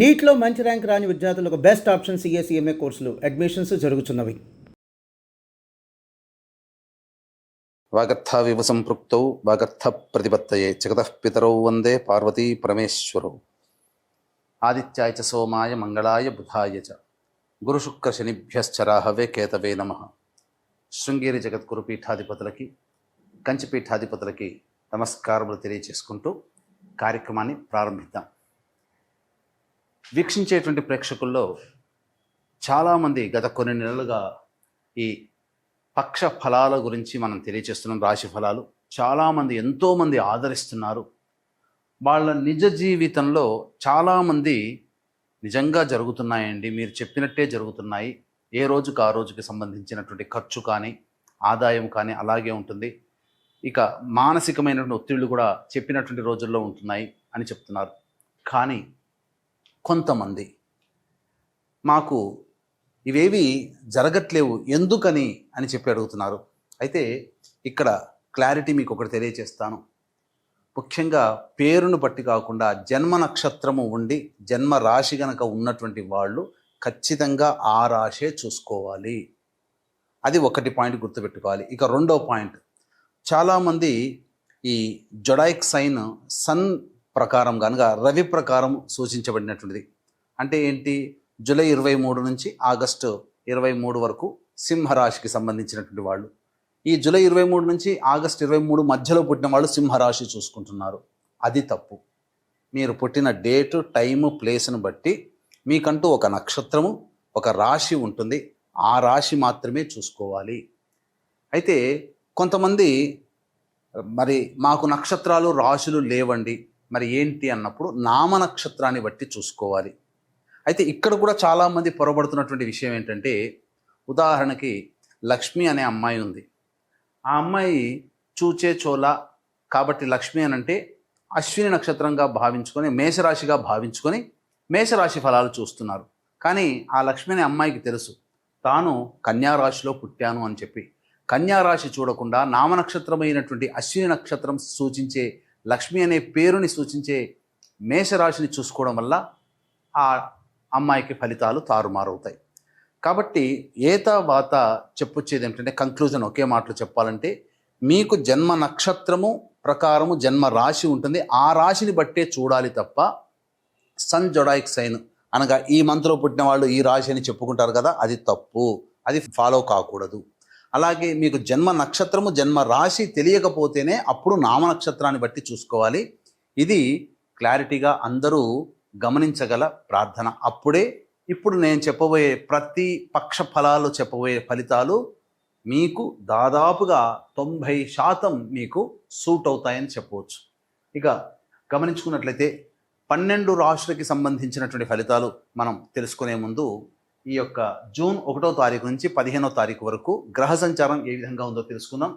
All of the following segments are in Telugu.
నీట్లో మంచి ర్యాంక్ రాని విద్యార్థులకు బెస్ట్ ఆప్షన్ సిఎస్ఈఎంఏ కోర్సులు అడ్మిషన్స్ జరుగుతున్నవి. వాగర్థావివ సంపృక్తౌ వాగర్థ ప్రతిపత్తయే జగతః పితరౌ వందే పార్వతీ పరమేశ్వరౌ. ఆదిత్యాయ చ సోమాయ మంగళాయ బుధాయ చ గురుశుక్ర శనిభ్యశ్చరాహవే కేతవే నమః. శృంగేరి జగద్గురు పీఠాధిపతులకి, కంచి పీఠాధిపతులకి నమస్కారములు తెలియచేసుకుంటూ కార్యక్రమాన్ని ప్రారంభిద్దాం. వీక్షించేటువంటి ప్రేక్షకుల్లో చాలామంది గత కొన్ని నెలలుగా ఈ పక్ష ఫలాల గురించి మనం తెలియచేస్తున్నాం. రాశి ఫలాలు చాలామంది ఎంతోమంది ఆదరిస్తున్నారు. వాళ్ళ నిజ జీవితంలో చాలామంది నిజంగా జరుగుతున్నాయండి, మీరు చెప్పినట్టే జరుగుతున్నాయి, ఏ రోజుకు ఆ రోజుకి సంబంధించినటువంటి ఖర్చు కానీ ఆదాయం కానీ అలాగే ఉంటుంది, ఇక మానసికమైనటువంటి ఒత్తిళ్లు కూడా చెప్పినటువంటి రోజుల్లో ఉంటున్నాయి అని చెప్తున్నారు. కానీ కొంతమంది మాకు ఇవేవి జరగట్లేవు ఎందుకని అని చెప్పి అడుగుతున్నారు. అయితే ఇక్కడ క్లారిటీ మీకు ఒకటి తెలియచేస్తాను. ముఖ్యంగా పేరును బట్టి కాకుండా జన్మ నక్షత్రము ఉండి జన్మ రాశి గనక ఉన్నటువంటి వాళ్ళు ఖచ్చితంగా ఆ రాశే చూసుకోవాలి. అది ఒకటి పాయింట్ గుర్తుపెట్టుకోవాలి. ఇక రెండో పాయింట్, చాలామంది ఈ జొడాయిక్ సైన్ సన్ ప్రకారం కనుక రవి ప్రకారం సూచించబడినటువంటిది. అంటే ఏంటి, జూలై 23 నుంచి ఆగస్టు 23 వరకు సింహరాశికి సంబంధించినటువంటి వాళ్ళు. ఈ జూలై 23 నుంచి ఆగస్టు 23 మధ్యలో పుట్టిన వాళ్ళు సింహరాశి చూసుకుంటున్నారు. అది తప్పు. మీరు పుట్టిన డేటు, టైము, ప్లేస్ను బట్టి మీకంటూ ఒక నక్షత్రము, ఒక రాశి ఉంటుంది. ఆ రాశి మాత్రమే చూసుకోవాలి. అయితే కొంతమంది మరి మాకు నక్షత్రాలు రాశులు లేవండి, మరి ఏంటి అన్నప్పుడు నామ నక్షత్రాన్ని బట్టి చూసుకోవాలి. అయితే ఇక్కడ కూడా చాలామంది పొరబడుతున్నటువంటి విషయం ఏంటంటే, ఉదాహరణకి లక్ష్మి అనే అమ్మాయి ఉంది. ఆ అమ్మాయి చూచే చోళ కాబట్టి లక్ష్మి అని అంటే అశ్విని నక్షత్రంగా భావించుకొని మేషరాశిగా భావించుకొని మేషరాశి ఫలాలు చూస్తున్నారు. కానీ ఆ లక్ష్మి అనే అమ్మాయికి తెలుసు తాను కన్యారాశిలో పుట్టాను అని చెప్పి. కన్యారాశి చూడకుండా నామనక్షత్రమైనటువంటి అశ్విని నక్షత్రం సూచించే లక్ష్మి అనే పేరుని సూచించే మేషరాశిని చూసుకోవడం వల్ల ఆ అమ్మాయికి ఫలితాలు తారుమారవుతాయి. కాబట్టి ఏత వాత చెప్పొచ్చేది ఏమిటంటే, కంక్లూజన్ ఒకే మాటలో చెప్పాలంటే, మీకు జన్మ నక్షత్రము ప్రకారము జన్మ రాశి ఉంటుంది. ఆ రాశిని బట్టే చూడాలి తప్ప సన్ జొడాయిక్ సైన్ అనగా ఈ మంత్లో పుట్టిన వాళ్ళు ఈ రాశి అని చెప్పుకుంటారు కదా, అది తప్పు. అది ఫాలో కాకూడదు. అలాగే మీకు జన్మ నక్షత్రము జన్మ రాశి తెలియకపోతేనే అప్పుడు నామ నక్షత్రాన్ని బట్టి చూసుకోవాలి. ఇది క్లారిటీగా అందరూ గమనించగల ప్రార్థన. అప్పుడే ఇప్పుడు నేను చెప్పబోయే ప్రతి పక్ష ఫలాలు చెప్పబోయే ఫలితాలు మీకు దాదాపుగా 90% మీకు సూట్ అవుతాయని చెప్పవచ్చు. ఇక గమనించుకున్నట్లయితే 12 రాశులకి సంబంధించినటువంటి ఫలితాలు మనం తెలుసుకునే ముందు ఈ యొక్క జూన్ 1వ తారీఖు నుంచి 15వ తారీఖు వరకు గ్రహ సంచారం ఏ విధంగా ఉందో తెలుసుకుందాం.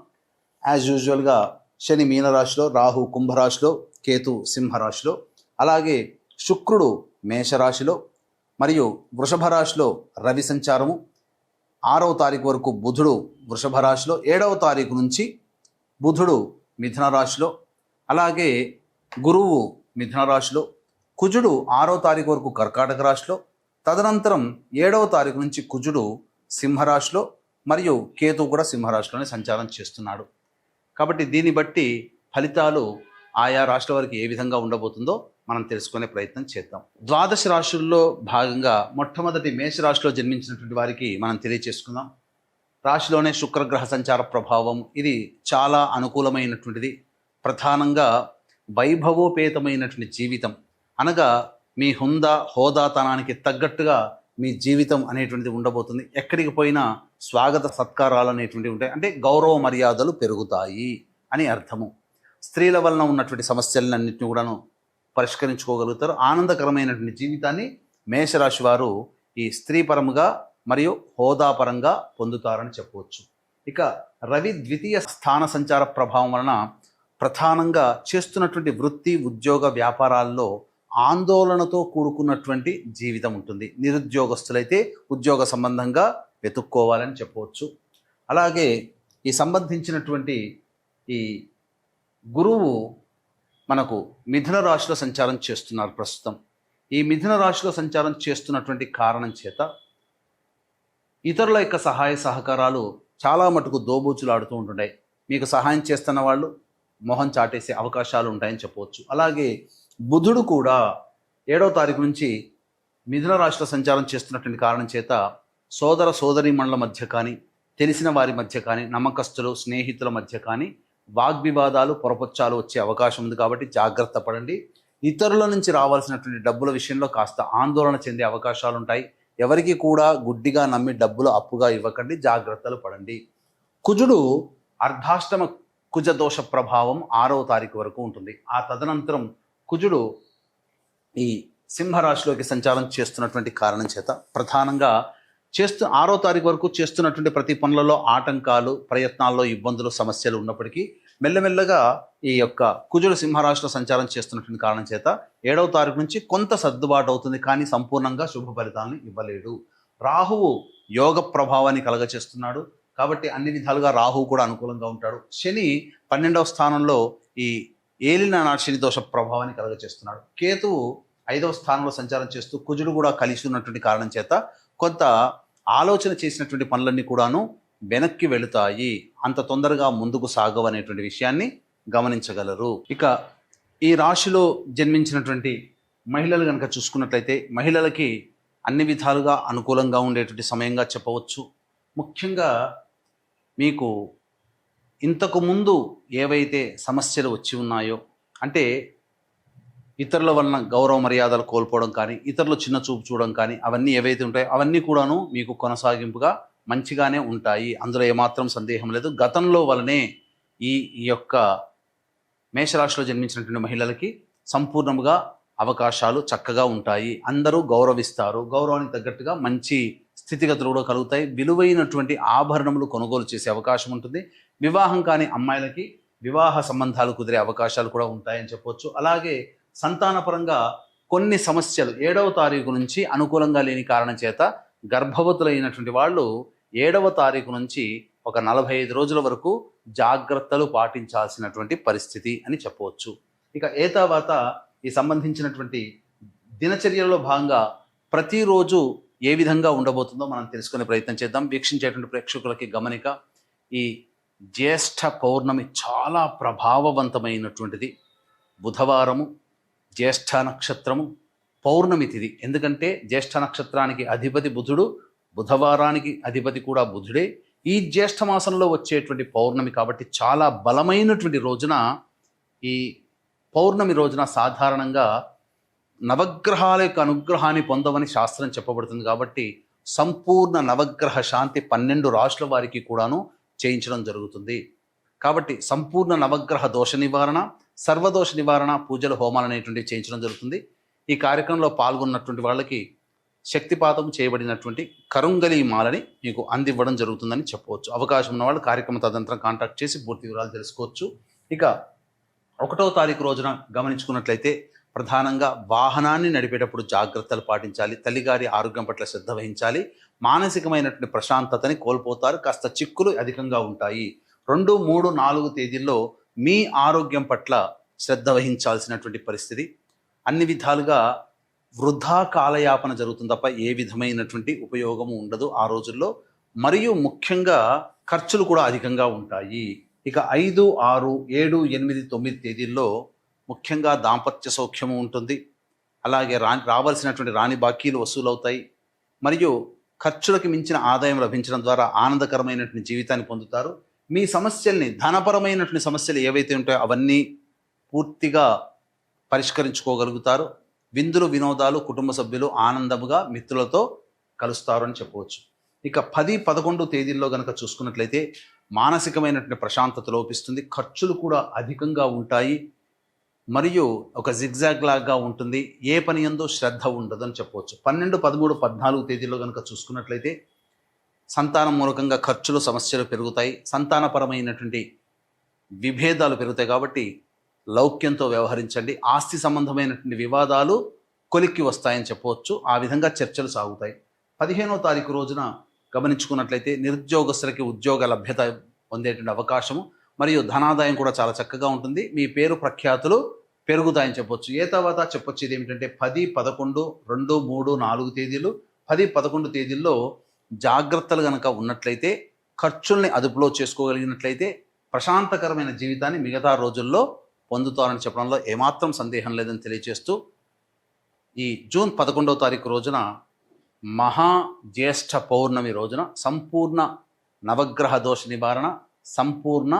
యాజ్ యూజువల్గా శని మీనరాశిలో, రాహు కుంభరాశిలో, కేతు సింహరాశిలో, అలాగే శుక్రుడు మేషరాశిలో మరియు వృషభ రాశిలో రవి సంచారము, 6వ తారీఖు వరకు బుధుడు వృషభ రాశిలో, 7వ తారీఖు నుంచి బుధుడు మిథున రాశిలో, అలాగే గురువు మిథున రాశిలో, కుజుడు 6వ తారీఖు వరకు కర్కాటక రాశిలో, తదనంతరం 7వ తారీఖు నుంచి కుజుడు సింహరాశిలో మరియు కేతు కూడా సింహరాశిలోనే సంచారం చేస్తున్నాడు. కాబట్టి దీన్ని బట్టి ఫలితాలు ఆయా రాశుల వారికి ఏ విధంగా ఉండబోతుందో మనం తెలుసుకునే ప్రయత్నం చేద్దాం. ద్వాదశ రాశుల్లో భాగంగా మొట్టమొదటి మేషరాశిలో జన్మించినటువంటి వారికి మనం తెలియచేసుకుందాం. రాశిలోనే శుక్రగ్రహ సంచార ప్రభావం ఇది చాలా అనుకూలమైనటువంటిది. ప్రధానంగా వైభవోపేతమైనటువంటి జీవితం అనగా మీ హోదాతనానికి తగ్గట్టుగా మీ జీవితం అనేటువంటిది ఉండబోతుంది. ఎక్కడికి పోయినా స్వాగత సత్కారాలు అనేటువంటివి ఉంటాయి. అంటే గౌరవ మర్యాదలు పెరుగుతాయి అని అర్థము. స్త్రీల వలన ఉన్నటువంటి సమస్యలన్నింటినీ కూడాను పరిష్కరించుకోగలుగుతారు. ఆనందకరమైనటువంటి జీవితాన్ని మేషరాశి వారు ఈ స్త్రీపరముగా మరియు హోదాపరంగా పొందుతారని చెప్పవచ్చు. ఇక రవి ద్వితీయ స్థాన సంచార ప్రభావం వలన ప్రధానంగా చేస్తున్నటువంటి వృత్తి, ఉద్యోగ, వ్యాపారాల్లో ఆందోళనతో కూడుకున్నటువంటి జీవితం ఉంటుంది. నిరుద్యోగస్తులైతే ఉద్యోగ సంబంధంగా వెతుక్కోవాలని చెప్పవచ్చు. అలాగే ఈ సంబంధించినటువంటి ఈ గురువు మనకు మిథున రాశిలో సంచారం చేస్తున్నారు ప్రస్తుతం. ఈ మిథున రాశిలో సంచారం చేస్తున్నటువంటి కారణం చేత ఇతరుల యొక్క సహాయ సహకారాలు చాలా మటుకు దోబూచులాడుతూ ఉంటుంటాయి. మీకు సహాయం చేస్తున్న వాళ్ళు మొహం చాటేసే అవకాశాలు ఉంటాయని చెప్పవచ్చు. అలాగే బుధుడు కూడా 7వ తారీఖు నుంచి మిథున రాశిలో సంచారం చేస్తున్నటువంటి కారణం చేత సోదర సోదరీమణుల మధ్య కానీ, తెలిసిన వారి మధ్య కానీ, నమ్మకస్తులు స్నేహితుల మధ్య కానీ వాగ్వివాదాలు పొరపచ్చాలు వచ్చే అవకాశం ఉంది. కాబట్టి జాగ్రత్త పడండి. ఇతరుల నుంచి రావాల్సినటువంటి డబ్బుల విషయంలో కాస్త ఆందోళన చెందే అవకాశాలు ఉంటాయి. ఎవరికి కూడా గుడ్డిగా నమ్మి డబ్బులు అప్పుగా ఇవ్వకండి, జాగ్రత్తలు పడండి. కుజుడు అర్ధాష్టమ కుజదోష ప్రభావం 6వ తారీఖు వరకు ఉంటుంది. ఆ తదనంతరం కుజుడు ఈ సింహరాశిలోకి సంచారం చేస్తున్నటువంటి కారణం చేత ప్రధానంగా 6వ తారీఖు వరకు చేస్తున్నటువంటి ప్రతి పనులలో ఆటంకాలు, ప్రయత్నాల్లో ఇబ్బందులు, సమస్యలు ఉన్నప్పటికీ మెల్లమెల్లగా ఈ యొక్క కుజుడు సింహరాశిలో సంచారం చేస్తున్నటువంటి కారణం చేత 7వ తారీఖు నుంచి కొంత సర్దుబాటు అవుతుంది, కానీ సంపూర్ణంగా శుభ ఫలితాలను ఇవ్వలేడు. రాహువు యోగ ప్రభావాన్ని కలగచేస్తున్నాడు కాబట్టి అన్ని విధాలుగా రాహువు కూడా అనుకూలంగా ఉంటాడు. శని 12వ స్థానంలో ఈ ఏలినాటి శని దోష ప్రభావాన్ని కలగచేస్తున్నాడు. కేతువు 5వ స్థానంలో సంచారం చేస్తూ కుజుడు కూడా కలిసి ఉన్నటువంటి కారణం చేత కొంత ఆలోచన చేసినటువంటి పనులన్నీ కూడాను వెనక్కి వెళుతాయి, అంత తొందరగా ముందుకు సాగవు అనేటువంటి విషయాన్ని గమనించగలరు. ఇక ఈ రాశిలో జన్మించినటువంటి మహిళలు కనుక చూసుకున్నట్లయితే మహిళలకి అన్ని విధాలుగా అనుకూలంగా ఉండేటువంటి సమయంగా చెప్పవచ్చు. ముఖ్యంగా మీకు ఇంతకు ముందు ఏవైతే సమస్యలు వచ్చి ఉన్నాయో, అంటే ఇతరుల వలన గౌరవ మర్యాదలు కోల్పోవడం కానీ, ఇతరులు చిన్న చూపు చూడడం కానీ, అవన్నీ ఏవైతే ఉంటాయో అవన్నీ కూడాను మీకు కొనసాగింపుగా మంచిగానే ఉంటాయి. అందులో ఏమాత్రం సందేహం లేదు. గతంలో వలనే ఈ యొక్క మేషరాశిలో జన్మించినటువంటి మహిళలకి సంపూర్ణముగా అవకాశాలు చక్కగా ఉంటాయి. అందరూ గౌరవిస్తారు. గౌరవానికి తగ్గట్టుగా మంచి స్థితిగతులు కూడా కలుగుతాయి. విలువైనటువంటి ఆభరణములు కొనుగోలు చేసే అవకాశం ఉంటుంది. వివాహం కాని అమ్మాయిలకి వివాహ సంబంధాలు కుదిరే అవకాశాలు కూడా ఉంటాయని చెప్పవచ్చు. అలాగే సంతానపరంగా కొన్ని సమస్యలు 7వ తారీఖు నుంచి అనుకూలంగా లేని కారణం చేత గర్భవతులైనటువంటి వాళ్ళు 7వ తారీఖు నుంచి ఒక 45 రోజుల వరకు జాగ్రత్తలు పాటించాల్సినటువంటి పరిస్థితి అని చెప్పవచ్చు. ఇక తర్వాత ఈ సంబంధించినటువంటి దినచర్యలో భాగంగా ప్రతిరోజు ఏ విధంగా ఉండబోతుందో మనం తెలుసుకునే ప్రయత్నం చేద్దాం. వీక్షించేటువంటి ప్రేక్షకులకి గమనిక, ఈ జ్యేష్ఠ పౌర్ణమి చాలా ప్రభావవంతమైనటువంటిది. బుధవారము, జ్యేష్ఠ నక్షత్రము, పౌర్ణమి తిథి. ఎందుకంటే జ్యేష్ఠ నక్షత్రానికి అధిపతి బుధుడు, బుధవారానికి అధిపతి కూడా బుధుడే. ఈ జ్యేష్ఠ మాసంలో వచ్చేటువంటి పౌర్ణమి కాబట్టి చాలా బలమైనటువంటి రోజున, ఈ పౌర్ణమి రోజున సాధారణంగా నవగ్రహాల యొక్క అనుగ్రహాన్ని పొందవని శాస్త్రం చెప్పబడుతుంది. కాబట్టి సంపూర్ణ నవగ్రహ శాంతి 12 రాశుల వారికి కూడాను చేయించడం జరుగుతుంది. కాబట్టి సంపూర్ణ నవగ్రహ దోష నివారణ, సర్వదోష నివారణ పూజలు, హోమాలు అనేటువంటివి చేయించడం జరుగుతుంది. ఈ కార్యక్రమంలో పాల్గొన్నటువంటి వాళ్ళకి శక్తిపాతం చేయబడినటువంటి కరుంగలి మాలని మీకు అందివ్వడం జరుగుతుందని చెప్పవచ్చు. అవకాశం ఉన్న వాళ్ళు కార్యక్రమం తదనంతరం కాంటాక్ట్ చేసి పూర్తి వివరాలు తెలుసుకోవచ్చు. ఇక 1వ తారీఖు రోజున గమనించుకున్నట్లయితే ప్రధానంగా వాహనాన్ని నడిపేటప్పుడు జాగ్రత్తలు పాటించాలి. తల్లిగారి ఆరోగ్యం పట్ల శ్రద్ధ వహించాలి. మానసికమైనటువంటి ప్రశాంతతని కోల్పోతారు. కాస్త చిక్కులు అధికంగా ఉంటాయి. 2, 3, 4 తేదీల్లో మీ ఆరోగ్యం పట్ల శ్రద్ధ వహించాల్సినటువంటి పరిస్థితి. అన్ని విధాలుగా వృధా కాలయాపన జరుగుతుంది తప్ప ఏ విధమైనటువంటి ఉపయోగము ఉండదు ఆ రోజుల్లో. మరియు ముఖ్యంగా ఖర్చులు కూడా అధికంగా ఉంటాయి. ఇక 5, 6, 7, 8, 9 తేదీల్లో ముఖ్యంగా దాంపత్య సౌఖ్యము ఉంటుంది. అలాగే రావాల్సినటువంటి రాని బాకీలు వసూలవుతాయి. మరియు ఖర్చులకు మించిన ఆదాయం లభించడం ద్వారా ఆనందకరమైనటువంటి జీవితాన్ని పొందుతారు. మీ సమస్యల్ని, ధనపరమైనటువంటి సమస్యలు ఏవైతే ఉంటాయో అవన్నీ పూర్తిగా పరిష్కరించుకోగలుగుతారు. విందులు, వినోదాలు, కుటుంబ సభ్యులు ఆనందముగా మిత్రులతో కలుస్తారు అని చెప్పవచ్చు. ఇక 10, 11 తేదీల్లో కనుక చూసుకున్నట్లయితే మానసికమైనటువంటి ప్రశాంతత లోపిస్తుంది. ఖర్చులు కూడా అధికంగా ఉంటాయి. మరియు ఒక జిగ్జాగ్ లాగా ఉంటుంది. ఏ పని యందు శ్రద్ధ ఉండదు అని చెప్పవచ్చు. 12, 13, 14 తేదీల్లో కనుక చూసుకున్నట్లయితే సంతానం మూలకంగా ఖర్చులు, సమస్యలు పెరుగుతాయి. సంతానపరమైనటువంటి విభేదాలు పెరుగుతాయి. కాబట్టి లౌక్యంతో వ్యవహరించండి. ఆస్తి సంబంధమైనటువంటి వివాదాలు కొలిక్కి వస్తాయని చెప్పవచ్చు. ఆ విధంగా చర్చలు సాగుతాయి. 15వ తారీఖు రోజున గమనించుకున్నట్లయితే నిరుద్యోగస్తులకి ఉద్యోగ లభ్యత పొందేటువంటి అవకాశము మరియు ధనాదాయం కూడా చాలా చక్కగా ఉంటుంది. మీ పేరు ప్రఖ్యాతులు పెరుగుతాయని చెప్పొచ్చు. ఏ తర్వాత చెప్పొచ్చు ఇది ఏమిటంటే 10, 11, 2, 3, 4 తేదీలు 10, 11 తేదీల్లో జాగ్రత్తలు కనుక ఉన్నట్లయితే, ఖర్చుల్ని అదుపులో చేసుకోగలిగినట్లయితే ప్రశాంతకరమైన జీవితాన్ని మిగతా రోజుల్లో పొందుతారని చెప్పడంలో ఏమాత్రం సందేహం లేదని తెలియజేస్తూ, ఈ జూన్ 11వ తారీఖు రోజున మహా జ్యేష్ఠ పౌర్ణమి రోజున సంపూర్ణ నవగ్రహ దోష నివారణ, సంపూర్ణ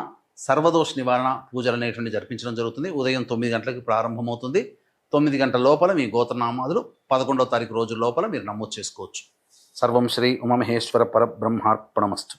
సర్వదోష నివారణ పూజలు అనేటువంటి జరిపించడం జరుగుతుంది. ఉదయం 9 గంటలకు ప్రారంభమవుతుంది. 9 గంటల లోపల మీ గోత్రనామాదులు 11వ తారీఖు రోజు లోపల మీరు నమోదు చేసుకోవచ్చు. సర్వం శ్రీ ఉమామహేశ్వర పరబ్రహ్మార్పణమస్తు.